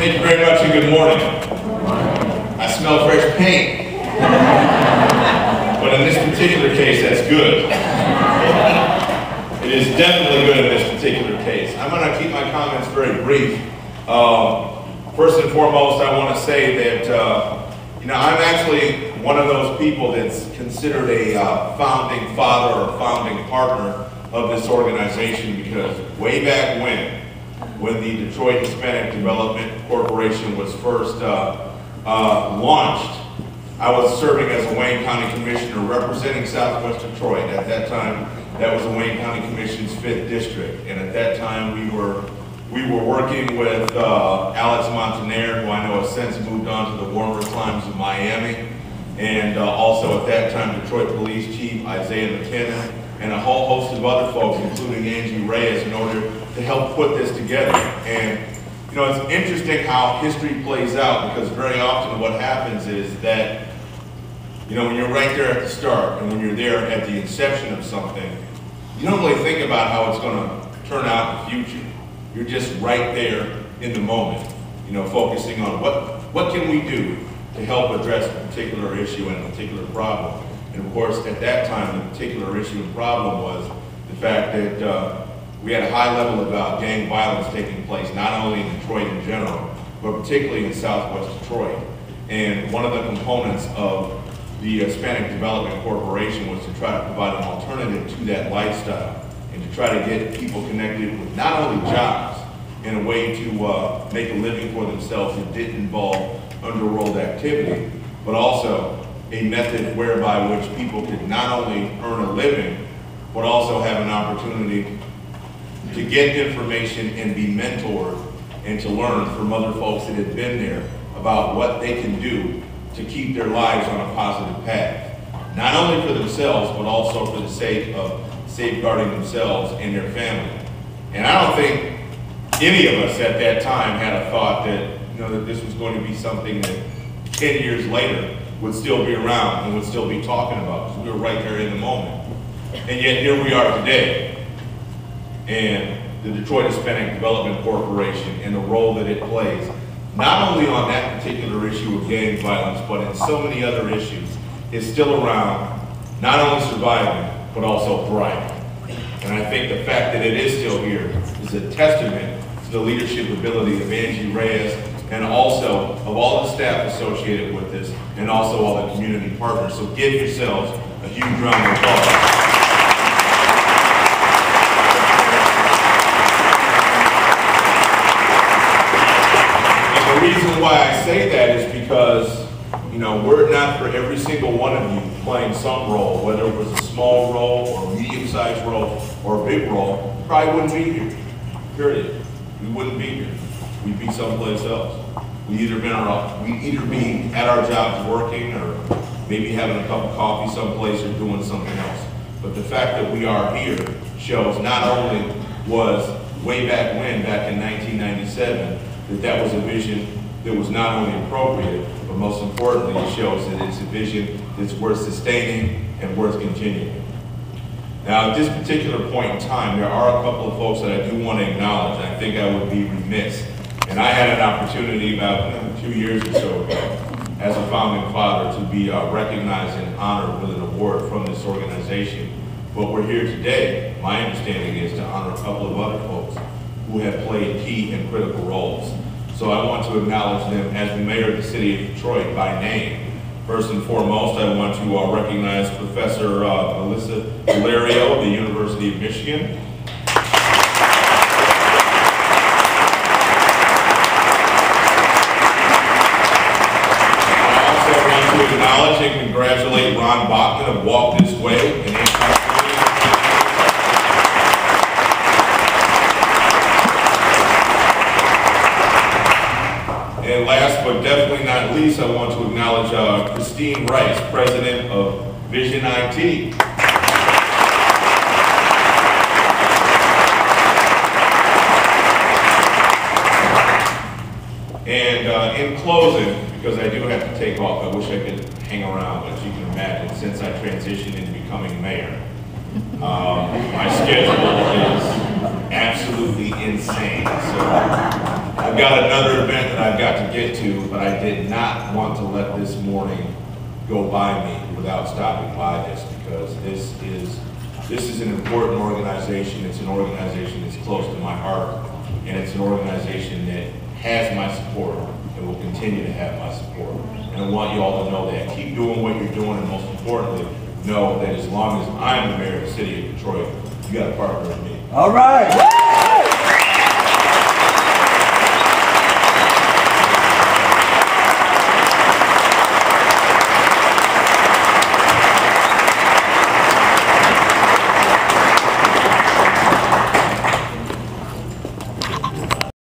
Thank you very much and good morning. I smell fresh paint. But in this particular case, that's good. It is definitely good in this particular case. I'm going to keep my comments very brief. First and foremost, I want to say that, I'm actually one of those people that's considered a founding father or founding partner of this organization, because way back when the Detroit Hispanic Development Corporation was first launched, I was serving as a Wayne County Commissioner representing Southwest Detroit. At that time, that was the Wayne County Commission's 5th district, and at that time we were working with Alex Montaner, who I know has since moved on to the warmer climes of Miami, and also at that time Detroit Police Chief Isaiah McKinnon, and a whole host of other folks, including Angie Reyes, in order to help put this together. And it's interesting how history plays out, because very often what happens is that, when you're right there at the start and when you're there at the inception of something, you don't really think about how it's going to turn out in the future. You're just right there in the moment, focusing on what can we do to help address a particular issue and a particular problem. And of course, at that time, the particular issue and problem was the fact that we had a high level of gang violence taking place, not only in Detroit in general, but particularly in Southwest Detroit. And one of the components of the Hispanic Development Corporation was to try to provide an alternative to that lifestyle, and to try to get people connected with not only jobs in a way to make a living for themselves that didn't involve underworld activity, but also a method whereby which people could not only earn a living, but also have an opportunity to get information and be mentored and to learn from other folks that had been there about what they can do to keep their lives on a positive path. Not only for themselves, but also for the sake of safeguarding themselves and their family. And I don't think any of us at that time had a thought that, that this was going to be something that 10 years later would still be around and would still be talking about, because we were right there in the moment. And yet here we are today. And the Detroit Hispanic Development Corporation and the role that it plays, not only on that particular issue of gang violence, but in so many other issues, is still around, not only surviving, but also thriving. And I think the fact that it is still here is a testament to the leadership ability of Angie Reyes, and also of all the staff associated with this, and also all the community partners. So give yourselves a huge round of applause. The reason why I say that is because, were it not for every single one of you playing some role, whether it was a small role or a medium-sized role or a big role, we probably wouldn't be here, period. We wouldn't be here. We'd be someplace else. We'd either be at our jobs working, or maybe having a cup of coffee someplace, or doing something else. But the fact that we are here shows not only was way back when, back in 1997, that was a vision that was not only appropriate, but most importantly, it shows that it's a vision that's worth sustaining and worth continuing. Now, at this particular point in time, there are a couple of folks that I do want to acknowledge. I think I would be remiss. And I had an opportunity about 2 years or so ago, as a founding father, to be recognized and honored with an award from this organization. But we're here today, my understanding is, to honor a couple of other folks who have played key and critical roles. So I want to acknowledge them as the mayor of the city of Detroit by name. First and foremost, I want to recognize Professor Melissa Valerio of the University of Michigan. I also want to acknowledge and congratulate Ron Bachman of Walk This Way and And last but definitely not least, I want to acknowledge Christine Rice, President of Vision IT. And in closing, because I do have to take off, I wish I could hang around, but you can imagine, since I transitioned into becoming mayor, my schedule is absolutely insane. So I've got another event that I've got to get to, but I did not want to let this morning go by me without stopping by this, because this is an important organization. It's an organization that's close to my heart, and it's an organization that has my support and will continue to have my support. And I want you all to know that. Keep doing what you're doing, and most importantly, know that as long as I'm the mayor of the city of Detroit, you got a partner in me. All right.